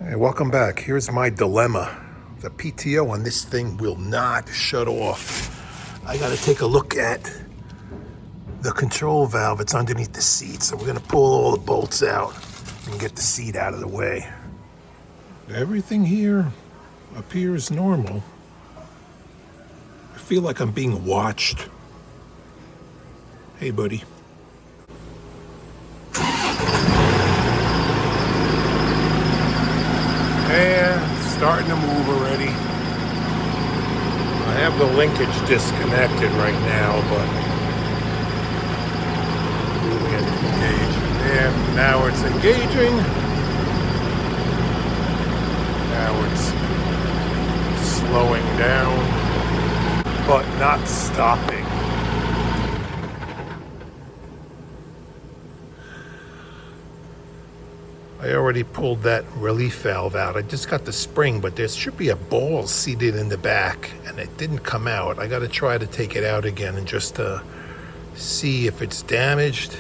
Hey, welcome back. Here's my dilemma. The PTO on this thing will not shut off. I got to take a look at the control valve. It's underneath the seat, so we're going to pull all the bolts out and get the seat out of the way. Everything here appears normal. I feel like I'm being watched. Hey, buddy. And starting to move already. I have the linkage disconnected right now, but moving it to engage. And now it's engaging. Now it's slowing down, but not stopping. I already pulled that relief valve out. I just got the spring, but there should be a ball seated in the back, and it didn't come out. I got to try to take it out again and just see if it's damaged.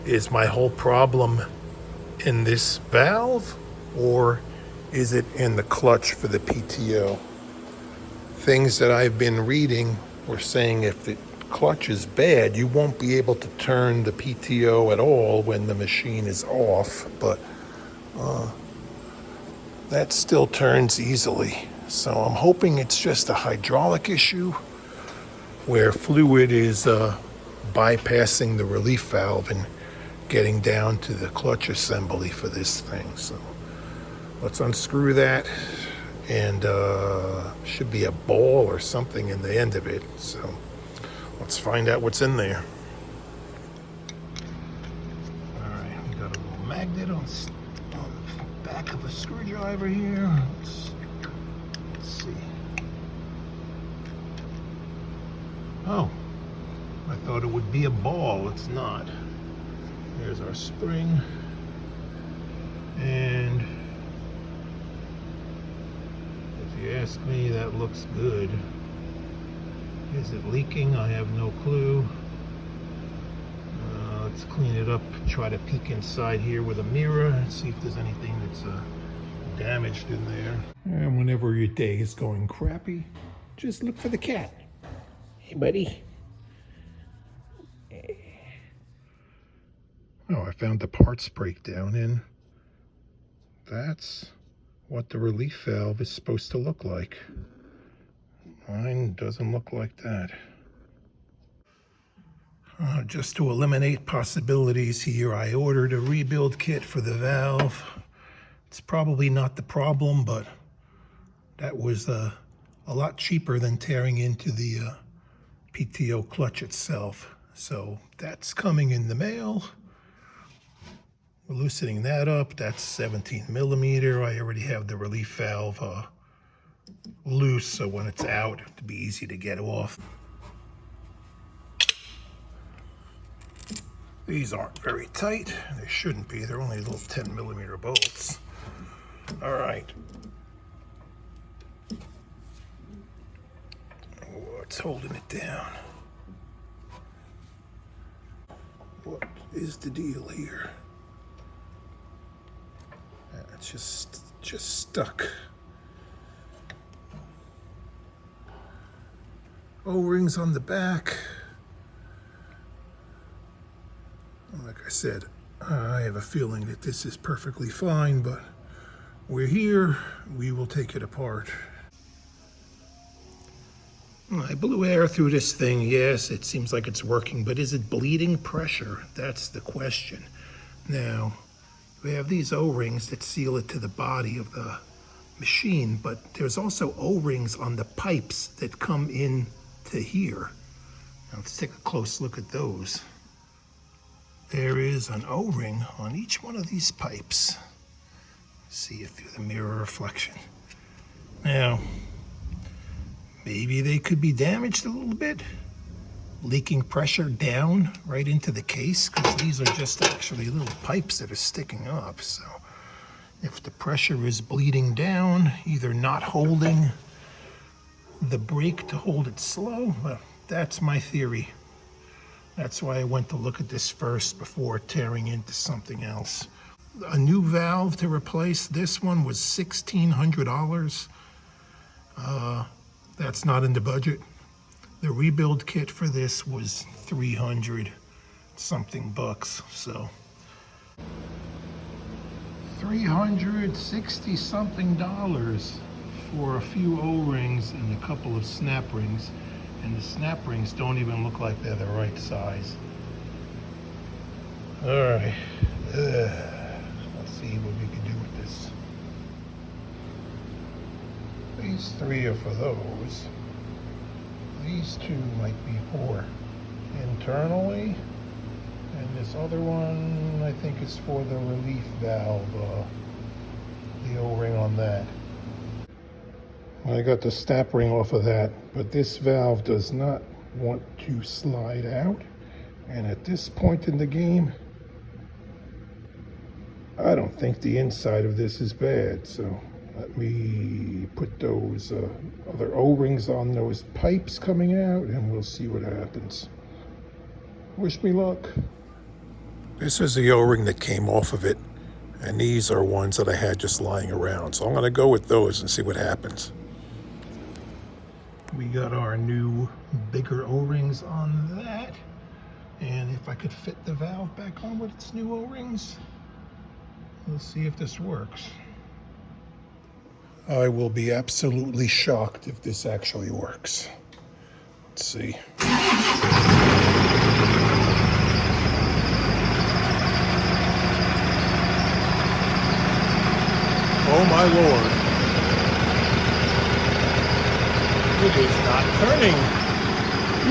Is my whole problem in this valve, or is it in the clutch for the PTO? Things that I've been reading were saying if the clutch is bad, you won't be able to turn the PTO at all when the machine is off, but that still turns easily. So I'm hoping it's just a hydraulic issue where fluid is bypassing the relief valve and getting down to the clutch assembly for this thing. So let's unscrew that, and should be a ball or something in the end of it. So let's find out what's in there. All right, we got a little magnet on the back of a screwdriver here. Let's see. Oh, I thought it would be a ball. It's not. There's our spring. And if you ask me, that looks good. Is it leaking? I have no clue. Let's clean it up, try to peek inside here with a mirror and see if there's anything that's damaged in there. And whenever your day is going crappy, just look for the cat. Hey, buddy. Oh, I found the parts breakdown, and that's what the relief valve is supposed to look like. Mine doesn't look like that. Just to eliminate possibilities here, I ordered a rebuild kit for the valve. It's probably not the problem, but that was a lot cheaper than tearing into the PTO clutch itself. So that's coming in the mail. We're loosening that up. That's 17 millimeter. I already have the relief valve loose, so when it's out, it'll be easy to get off. These aren't very tight. They shouldn't be. They're only little 10 millimeter bolts. All right. What's holding it down? What is the deal here? It's just stuck. O-rings on the back. Like I said, I have a feeling that this is perfectly fine, but we're here. We will take it apart. I blew air through this thing. Yes, it seems like it's working, but is it bleeding pressure? That's the question. Now, we have these O-rings that seal it to the body of the machine, but there's also O-rings on the pipes that come in to here. Now let's take a close look at those. There is an O-ring on each one of these pipes. See it through the mirror reflection. Now, maybe they could be damaged a little bit, leaking pressure down right into the case, because these are just actually little pipes that are sticking up. So if the pressure is bleeding down, either not holding the brake to hold it slow, well, that's my theory. That's why I went to look at this first before tearing into something else. a new valve to replace this one was $1,600. That's not in the budget. The rebuild kit for this was 300 something bucks, so 360 something dollars for a few O-rings and a couple of snap rings, and the snap rings don't even look like they're the right size. All right, let's see what we can do with this. These three are for those. These two might be for internally, and this other one I think is for the relief valve, the O-ring on that. I got the snap ring off of that, but this valve does not want to slide out, and at this point in the game I don't think the inside of this is bad, so let me put those other O-rings on those pipes coming out, and we'll see what happens. Wish me luck. This is the O-ring that came off of it, and these are ones that I had just lying around, so I'm going to go with those and see what happens. We got our new bigger O-rings on that, and if I could fit the valve back on with its new O-rings, let's see if this works. I will be absolutely shocked if this actually works. Let's see. Oh my Lord. It is not turning.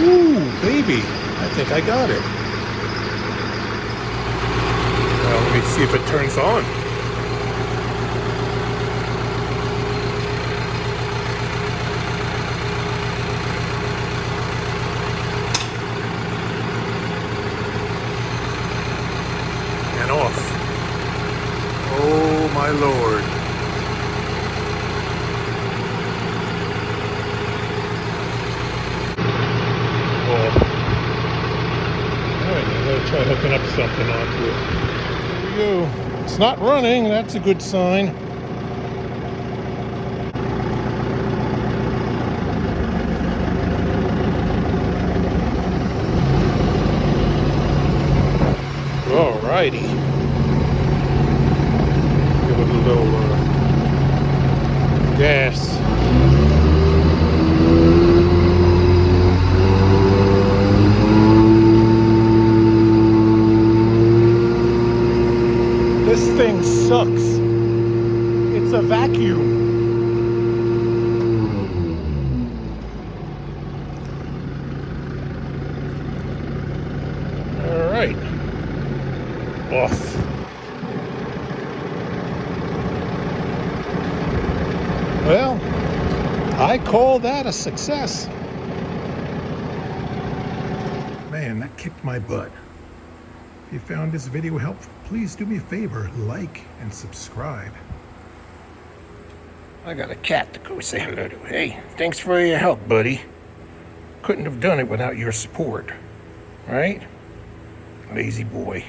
Ooh, baby. I think I got it. Well, let me see if it turns on. And off. Oh my Lord. Try hooking up something onto it. There we go. It's not running. That's a good sign. Alrighty. Give it a little gas. This thing sucks. It's a vacuum. All right. Off. Well, I call that a success. Man, that kicked my butt. If you found this video helpful, please do me a favor, like and subscribe. I got a cat to go say hello to. Hey, thanks for your help, buddy. Couldn't have done it without your support, right? Lazy boy.